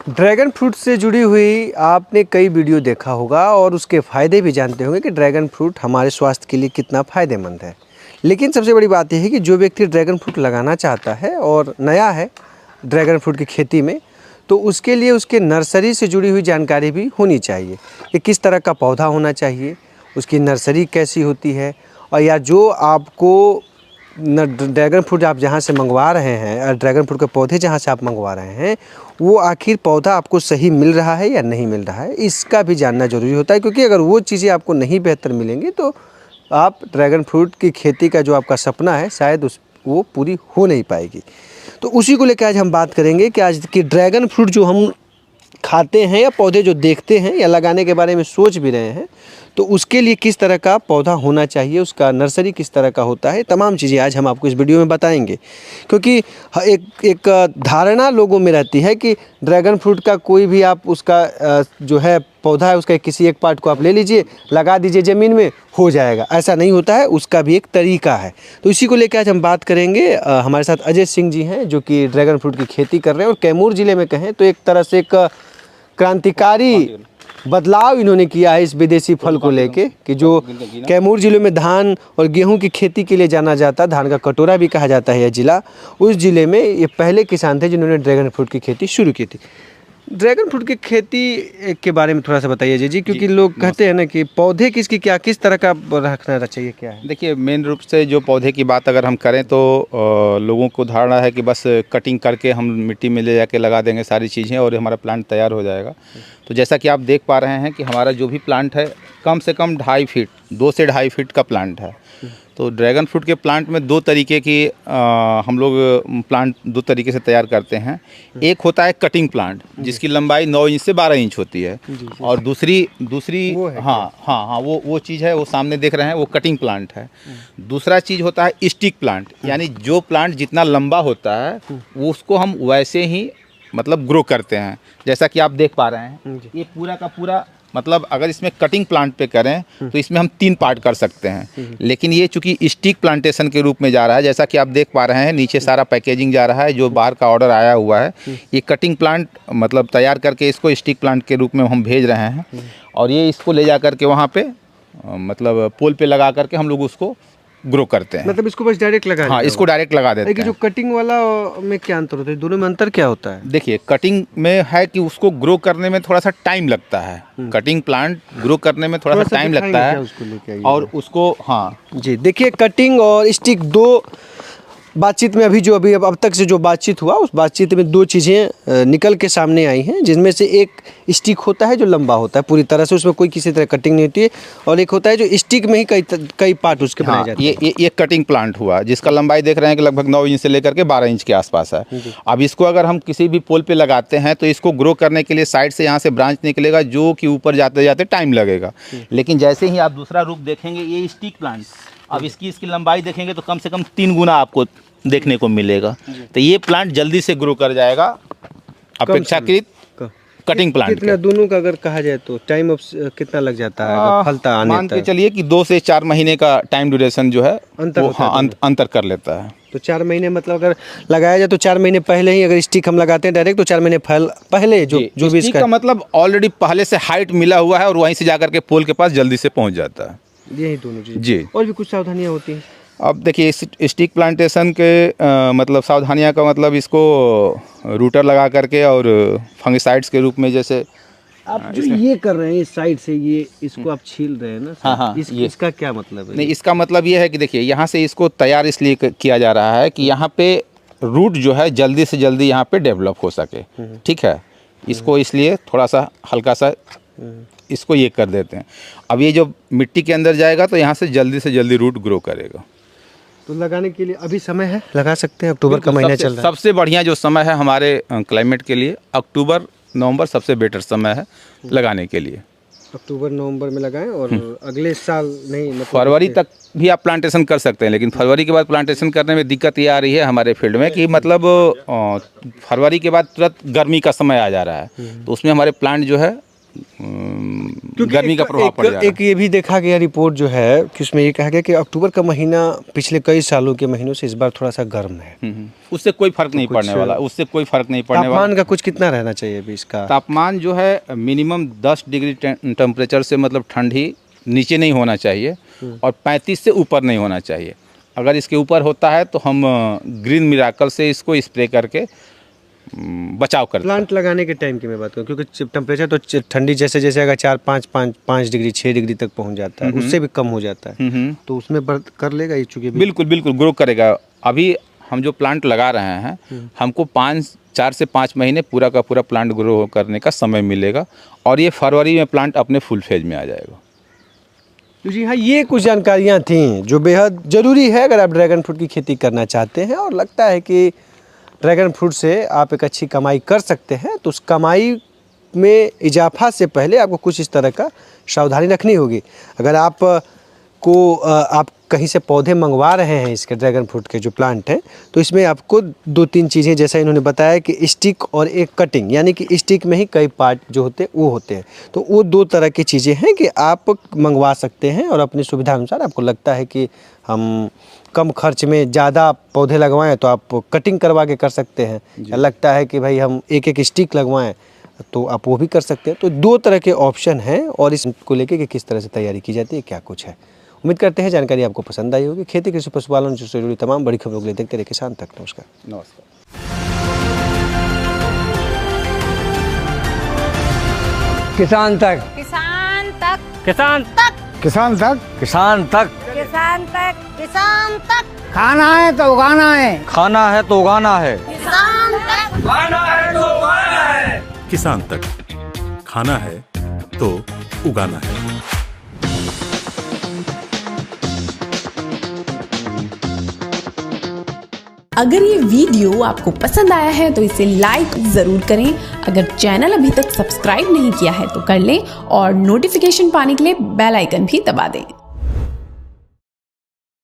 Dragon fruit से जुड़ी हुई आपने कई वीडियो देखा होगा और उसके फ़ायदे भी जानते होंगे कि ड्रैगन फ्रूट हमारे स्वास्थ्य के लिए कितना फ़ायदेमंद है। लेकिन सबसे बड़ी बात यह है कि जो व्यक्ति ड्रैगन फ्रूट लगाना चाहता है और नया है ड्रैगन फ्रूट की खेती में, तो उसके लिए उसके नर्सरी से जुड़ी हुई जानकारी भी होनी चाहिए कि किस तरह का पौधा होना चाहिए, उसकी नर्सरी कैसी होती है, और या जो आपको ड्रैगन फ्रूट आप जहाँ से मंगवा रहे हैं, ड्रैगन फ्रूट के पौधे जहाँ से आप मंगवा रहे हैं, वो आखिर पौधा आपको सही मिल रहा है या नहीं मिल रहा है, इसका भी जानना ज़रूरी होता है। क्योंकि अगर वो चीज़ें आपको नहीं बेहतर मिलेंगी तो आप ड्रैगन फ्रूट की खेती का जो आपका सपना है शायद वो पूरी हो नहीं पाएगी। तो उसी को लेकर आज हम बात करेंगे कि आज की ड्रैगन फ्रूट जो हम खाते हैं या पौधे जो देखते हैं या लगाने के बारे में सोच भी रहे हैं, तो उसके लिए किस तरह का पौधा होना चाहिए, उसका नर्सरी किस तरह का होता है, तमाम चीज़ें आज हम आपको इस वीडियो में बताएंगे। क्योंकि एक धारणा लोगों में रहती है कि ड्रैगन फ्रूट का कोई भी आप उसका जो है पौधा है, उसका किसी एक पार्ट को आप ले लीजिए, लगा दीजिए ज़मीन में, हो जाएगा। ऐसा नहीं होता है, उसका भी एक तरीका है। तो इसी को लेकर आज हम बात करेंगे। हमारे साथ अजय सिंह जी हैं जो कि ड्रैगन फ्रूट की खेती कर रहे हैं और कैमूर ज़िले में कहें तो एक तरह से एक क्रांतिकारी बदलाव इन्होंने किया है इस विदेशी फल को लेके, कि जो कैमूर ज़िले में धान और गेहूं की खेती के लिए जाना जाता, धान का कटोरा भी कहा जाता है यह ज़िला, उस ज़िले में ये पहले किसान थे जिन्होंने ड्रैगन फ्रूट की खेती शुरू की थी। ड्रैगन फ्रूट की खेती के बारे में थोड़ा सा बताइए जी, क्योंकि लोग कहते हैं ना कि पौधे किस तरह का रखना चाहिए, क्या है? देखिए, मेन रूप से जो पौधे की बात अगर हम करें तो लोगों को धारणा है कि बस कटिंग करके हम मिट्टी में ले जाके लगा देंगे सारी चीज़ें और हमारा प्लांट तैयार हो जाएगा। तो जैसा कि आप देख पा रहे हैं कि हमारा जो भी प्लांट है कम से कम 2.5 फीट 2 से 2.5 फीट का प्लांट है। तो ड्रैगन फ्रूट के प्लांट में दो तरीके की हम लोग प्लांट दो तरीके से तैयार करते हैं। एक होता है कटिंग प्लांट जिसकी लंबाई 9 इंच से 12 इंच होती है, और दूसरी वो चीज़ है, वो सामने देख रहे हैं, वो कटिंग प्लांट है। दूसरा चीज़ होता है स्टिक प्लांट, यानी जो प्लांट जितना लंबा होता है वो उसको हम वैसे ही मतलब ग्रो करते हैं। जैसा कि आप देख पा रहे हैं ये पूरा का पूरा, मतलब अगर इसमें कटिंग प्लांट पे करें तो इसमें हम 3 पार्ट कर सकते हैं, लेकिन ये चूंकि स्टिक प्लांटेशन के रूप में जा रहा है, जैसा कि आप देख पा रहे हैं नीचे सारा पैकेजिंग जा रहा है, जो बाहर का ऑर्डर आया हुआ है, ये कटिंग प्लांट मतलब तैयार करके इसको स्टिक प्लांट के रूप में हम भेज रहे हैं, और ये इसको ले जा करके वहाँ पे मतलब पोल पे लगा करके हम लोग उसको ग्रो करते हैं। मतलब इसको बस डायरेक्ट लगा? हाँ, इसको डायरेक्ट लगा देते हैं। जो कटिंग वाला में क्या अंतर होता है, दोनों में अंतर क्या होता है? देखिए, कटिंग में है कि उसको ग्रो करने में थोड़ा सा टाइम लगता है, कटिंग प्लांट ग्रो करने में थोड़ा सा टाइम लगता है उसको और उसको। हाँ जी, देखिए कटिंग और स्टिक दो बातचीत में अभी अब तक से जो बातचीत हुआ, उस बातचीत में दो चीज़ें निकल के सामने आई हैं, जिनमें से एक स्टिक होता है जो लंबा होता है पूरी तरह से, उसमें कोई किसी तरह कटिंग नहीं होती है, और एक होता है जो स्टिक में ही कई पार्ट उसके बनाए जाते हैं। ये कटिंग प्लांट हुआ जिसका लंबाई देख रहे हैं कि लगभग 9 इंच से लेकर के 12 इंच के आसपास है। अब इसको अगर हम किसी भी पोल पे लगाते हैं तो इसको ग्रो करने के लिए साइड से यहाँ से ब्रांच निकलेगा जो कि ऊपर जाते जाते टाइम लगेगा। लेकिन जैसे ही आप दूसरा रूप देखेंगे, ये स्टिक प्लांट, अब इसकी लंबाई देखेंगे तो कम से कम 3 गुना आपको देखने को मिलेगा। तो ये प्लांट जल्दी से ग्रो कर जाएगा अपेक्षाकृत कटिंग प्लांट। कितना दोनों का अगर कहा जाए तो टाइम कितना लग जाता है फलता आने तक? मान के चलिए कि 2 से 4 महीने का टाइम ड्यूरेशन जो है अंतर कर लेता है। तो 4 महीने मतलब अगर लगाया जाए तो 4 महीने पहले ही, अगर स्टिक हम लगाते हैं डायरेक्ट, तो 4 महीने पहले जो भी इसका का मतलब ऑलरेडी पहले से हाइट मिला हुआ है और वहीं से जाकर के पोल के पास जल्दी से पहुंच जाता है। यही दोनों चीज़ जी। और भी कुछ सावधानियाँ होती हैं? अब देखिए, स्टिक प्लांटेशन के मतलब सावधानियां का मतलब इसको रूटर लगा करके और फंगिसाइड्स के रूप में, जैसे आप जो ये कर रहे हैं इस साइड से, ये इसको आप छील रहे हैं ना? हाँ, इसका क्या मतलब है? नहीं, इसका मतलब ये है कि देखिए, यहाँ से इसको तैयार इसलिए किया जा रहा है कि यहाँ पे रूट जो है जल्दी से जल्दी यहाँ पे डेवलप हो सके। ठीक है, इसको इसलिए थोड़ा सा हल्का सा इसको ये कर देते हैं। अब ये जो मिट्टी के अंदर जाएगा तो यहाँ से जल्दी रूट ग्रो करेगा। तो लगाने के लिए अभी समय है, लगा सकते हैं? अक्टूबर का महीना चल रहा है। सबसे बढ़िया जो समय है हमारे क्लाइमेट के लिए, अक्टूबर नवंबर सबसे बेटर समय है लगाने के लिए। अक्टूबर नवंबर में लगाएं, और अगले साल नहीं, मतलब फरवरी तक भी आप प्लांटेशन कर सकते हैं, लेकिन फरवरी के बाद प्लांटेशन करने में दिक्कत ये आ रही है हमारे फील्ड में कि मतलब फरवरी के बाद तुरंत गर्मी का समय आ जा रहा है, तो उसमें हमारे प्लांट जो है गर्मी का प्रभाव पड़ जाएगा। एक ये भी देखा गया रिपोर्ट जो है कि उसमें ये कहा गया कि अक्टूबर का महीना पिछले कई सालों के महीनों से इस बार थोड़ा सा गर्म है। उससे कोई फर्क नहीं पड़ने वाला, उससे कोई फर्क नहीं पड़ने वाला। तापमान का कुछ कितना रहना चाहिए अभी इसका? तापमान जो है मिनिमम 10 डिग्री टेम्परेचर से मतलब ठंड ही नीचे नहीं होना चाहिए और 35 से ऊपर नहीं होना चाहिए। अगर इसके ऊपर होता है तो हम ग्रीन मिराकल से इसको स्प्रे करके बचाव करते हैं। प्लांट लगाने के टाइम की मैं बात करूँ, क्योंकि टेम्परेचर तो ठंडी जैसे जैसे अगर 4-5 डिग्री 6 डिग्री तक पहुंच जाता है, उससे भी कम हो जाता है, तो उसमें कर लेगा ये चूँकि? बिल्कुल बिल्कुल ग्रो करेगा। अभी हम जो प्लांट लगा रहे हैं हमको 4 से 5 महीने पूरा का पूरा प्लांट ग्रो करने का समय मिलेगा और ये फरवरी में प्लांट अपने फुल फेज में आ जाएगा। तो जी हाँ, ये कुछ जानकारियाँ थीं जो बेहद ज़रूरी है अगर आप ड्रैगन फ्रूट की खेती करना चाहते हैं और लगता है कि ड्रैगन फ्रूट से आप एक अच्छी कमाई कर सकते हैं, तो उस कमाई में इजाफा से पहले आपको कुछ इस तरह का सावधानी रखनी होगी। अगर आप कहीं से पौधे मंगवा रहे हैं इसके ड्रैगन फ्रूट के जो प्लांट हैं, तो इसमें आपको 2-3 चीज़ें जैसा इन्होंने बताया कि स्टिक और एक कटिंग, यानी कि स्टिक में ही कई पार्ट जो होते हैं वो होते हैं, तो वो 2 तरह की चीज़ें हैं कि आप मंगवा सकते हैं और अपनी सुविधा अनुसार आपको लगता है कि हम कम खर्च में ज़्यादा पौधे लगवाएं तो आप कटिंग करवा के कर सकते हैं, या लगता है कि भाई हम एक स्टिक लगवाएं तो आप वो भी कर सकते हैं। तो 2 तरह के ऑप्शन हैं और इसको लेके कि किस तरह से तैयारी की जाती है, क्या कुछ है। उम्मीद करते हैं जानकारी आपको पसंद आई होगी। खेती कृषि पशुपालन से जुड़ी तमाम बड़ी खबरों के लिए देखते रहिए किसान तक। नमस्कार। किसान तक, किसान तक, किसान तक, किसान तक, किसान तक, किसान तक, किसान तक, खाना है तो उगाना है, खाना है तो उगाना है, किसान तक, खाना है तो उगाना है। किसान तक, खाना है तो उगाना है। अगर ये वीडियो आपको पसंद आया है तो इसे लाइक ज़रूर करें। अगर चैनल अभी तक सब्सक्राइब नहीं किया है तो कर लें और नोटिफिकेशन पाने के लिए बेल आइकन भी दबा दें।